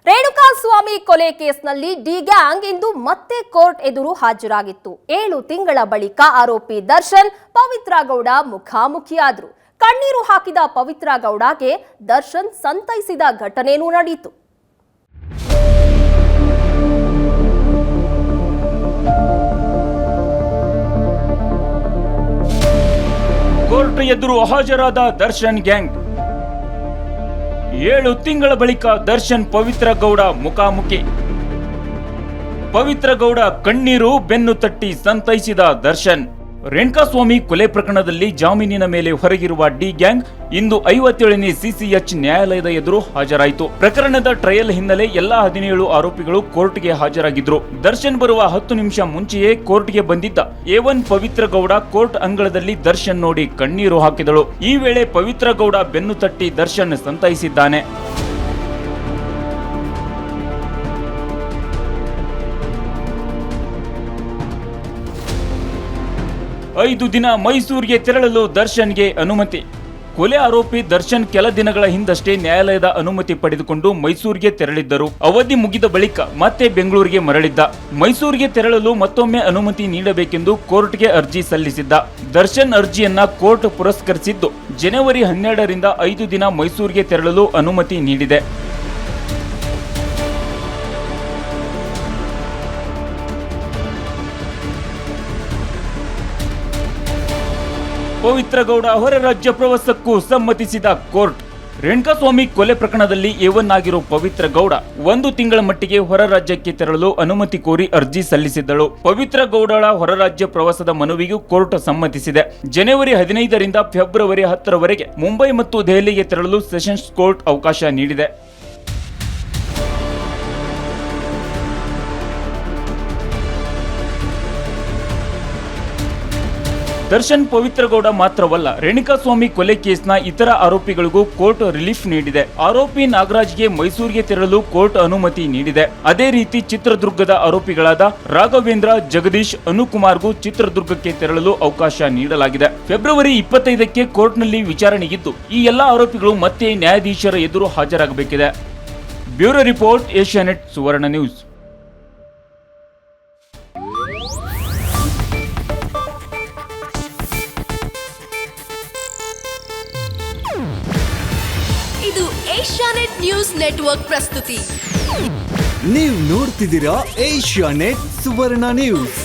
ರೇಣುಕಾಸ್ವಾಮಿ ಕೊಲೆ ಕೇಸ್ನಲ್ಲಿ D gang ಇಂದು ಮತ್ತೆ ಕೋರ್ಟ್ ಎದುರು ಹಾಜರಾಗಿತ್ತು. 7 ತಿಂಗಳ ಬಳಿಕ ಆರೋಪಿ ದರ್ಶನ್ ಪವಿತ್ರ ಗೌಡ ಮುಖಾಮುಖಿಯಾದರು. ಕಣ್ಣೀರು ಹಾಕಿದ ಪವಿತ್ರ ಗೌಡಗೆ ದರ್ಶನ್ ಸಂತೈಸಿದ ಘಟನೆಯೂ ನಡೆಯಿತು. ಕೋರ್ಟ್ ಎದುರು ಹಾಜರಾದ ದರ್ಶನ್ ಗ್ಯಾಂಗ್. 7 ತಿಂಗಳ ಬಳಿಕ ದರ್ಶನ್ ಪವಿತ್ರ ಗೌಡ ಮುಖಾಮುಖಿ. ಪವಿತ್ರ ಗೌಡ ಕಣ್ಣೀರು ಬೆನ್ನು ತಟ್ಟಿ ಸಂತೈಸಿದ ದರ್ಶನ್. ರೇಣುಕಾಸ್ವಾಮಿ ಕೊಲೆ ಪ್ರಕರಣದಲ್ಲಿ ಜಾಮೀನಿನ ಮೇಲೆ ಹೊರಗಿರುವ ಡಿ ಗ್ಯಾಂಗ್ ಇಂದು 57ನೇ ಸಿಸಿಎಚ್ ನ್ಯಾಯಾಲಯದ ಎದುರು ಹಾಜರಾಯಿತು. ಪ್ರಕರಣದ ಟ್ರಯಲ್ ಹಿನ್ನೆಲೆ ಎಲ್ಲಾ 17 ಆರೋಪಿಗಳು ಕೋರ್ಟ್ಗೆ ಹಾಜರಾಗಿದ್ರು. ದರ್ಶನ್ ಬರುವ 10 ನಿಮಿಷ ಮುಂಚೆಯೇ ಕೋರ್ಟ್ಗೆ ಬಂದಿದ್ದ A1 ಪವಿತ್ರ ಗೌಡ ಕೋರ್ಟ್ ಅಂಗಳದಲ್ಲಿ ದರ್ಶನ್ ನೋಡಿ ಕಣ್ಣೀರು ಹಾಕಿದಳು. ಈ ವೇಳೆ ಪವಿತ್ರ ಗೌಡ ಬೆನ್ನು ತಟ್ಟಿ ದರ್ಶನ್ ಸಂತೈಸಿದ್ದಾನೆ. 5 ದಿನ ಮೈಸೂರಿಗೆ ತೆರಳಲು ದರ್ಶನ್ಗೆ ಅನುಮತಿ. ಕೊಲೆ ಆರೋಪಿ ದರ್ಶನ್ ಕೆಲ ದಿನಗಳ ಹಿಂದಷ್ಟೇ ನ್ಯಾಯಾಲಯದ ಅನುಮತಿ ಪಡೆದುಕೊಂಡು ಮೈಸೂರಿಗೆ ತೆರಳಿದ್ದರು. ಅವಧಿ ಮುಗಿದ ಬಳಿಕ ಮತ್ತೆ ಬೆಂಗಳೂರಿಗೆ ಮರಳಿದ್ದ. ಮೈಸೂರಿಗೆ ತೆರಳಲು ಮತ್ತೊಮ್ಮೆ ಅನುಮತಿ ನೀಡಬೇಕೆಂದು ಕೋರ್ಟ್ಗೆ ಅರ್ಜಿ ಸಲ್ಲಿಸಿದ್ದ. ದರ್ಶನ್ ಅರ್ಜಿಯನ್ನ ಕೋರ್ಟ್ ಪುರಸ್ಕರಿಸಿದ್ದು ಜನವರಿ 12ರಿಂದ 5 ದಿನ ಮೈಸೂರಿಗೆ ತೆರಳಲು ಅನುಮತಿ ನೀಡಿದೆ. ಪವಿತ್ರ ಗೌಡ ಹೊರ ರಾಜ್ಯ ಪ್ರವಾಸಕ್ಕೂ ಸಮ್ಮತಿಸಿದ ಕೋರ್ಟ್. ರೇಣುಕಾಸ್ವಾಮಿ ಕೊಲೆ ಪ್ರಕರಣದಲ್ಲಿ A1 ಆಗಿರೋ ಪವಿತ್ರ ಗೌಡ 1 ತಿಂಗಳ ಮಟ್ಟಿಗೆ ಹೊರ ರಾಜ್ಯಕ್ಕೆ ತೆರಳಲು ಅನುಮತಿ ಕೋರಿ ಅರ್ಜಿ ಸಲ್ಲಿಸಿದ್ದಳು. ಪವಿತ್ರ ಗೌಡಳ ಹೊರ ರಾಜ್ಯ ಪ್ರವಾಸದ ಮನವಿಗೂ ಕೋರ್ಟ್ ಸಮ್ಮತಿಸಿದೆ. ಜನವರಿ 15ರಿಂದ ಫೆಬ್ರವರಿ 10ರವರೆಗೆ ಮುಂಬೈ ಮತ್ತು ದೆಹಲಿಗೆ ತೆರಳಲು ಸೆಷನ್ಸ್ ಕೋರ್ಟ್ ಅವಕಾಶ ನೀಡಿದೆ. ದರ್ಶನ್ ಪವಿತ್ರ ಗೌಡ ಮಾತ್ರವಲ್ಲ, ರೇಣುಕಾಸ್ವಾಮಿ ಕೊಲೆ ಕೇಸ್ನ ಇತರ ಆರೋಪಿಗಳಿಗೂ ಕೋರ್ಟ್ ರಿಲೀಫ್ ನೀಡಿದೆ. ಆರೋಪಿ ನಾಗರಾಜ್ಗೆ ಮೈಸೂರಿಗೆ ತೆರಳಲು ಕೋರ್ಟ್ ಅನುಮತಿ ನೀಡಿದೆ. ಅದೇ ರೀತಿ ಚಿತ್ರದುರ್ಗದ ಆರೋಪಿಗಳಾದ ರಾಘವೇಂದ್ರ, ಜಗದೀಶ್, ಅನುಕುಮಾರ್ಗೂ ಚಿತ್ರದುರ್ಗಕ್ಕೆ ತೆರಳಲು ಅವಕಾಶ ನೀಡಲಾಗಿದೆ. ಫೆಬ್ರವರಿ 25ಕ್ಕೆ ಕೋರ್ಟ್ನಲ್ಲಿ ವಿಚಾರಣೆಗಿದ್ದು ಈ ಎಲ್ಲಾ ಆರೋಪಿಗಳು ಮತ್ತೆ ನ್ಯಾಯಾಧೀಶರ ಎದುರು ಹಾಜರಾಗಬೇಕಿದೆ. ಬ್ಯೂರೋ ರಿಪೋರ್ಟ್, ಏಷ್ಯಾನೆಟ್ ಸುವರ್ಣ ನ್ಯೂಸ್. ಇದು ಏಷ್ಯಾನೆಟ್ ನ್ಯೂಸ್ ನೆಟ್ವರ್ಕ್ ಪ್ರಸ್ತುತಿ. ನೀವು ನೋಡ್ತಿದ್ದೀರಾ ಏಷ್ಯಾನೆಟ್ ಸುವರ್ಣ ನ್ಯೂಸ್.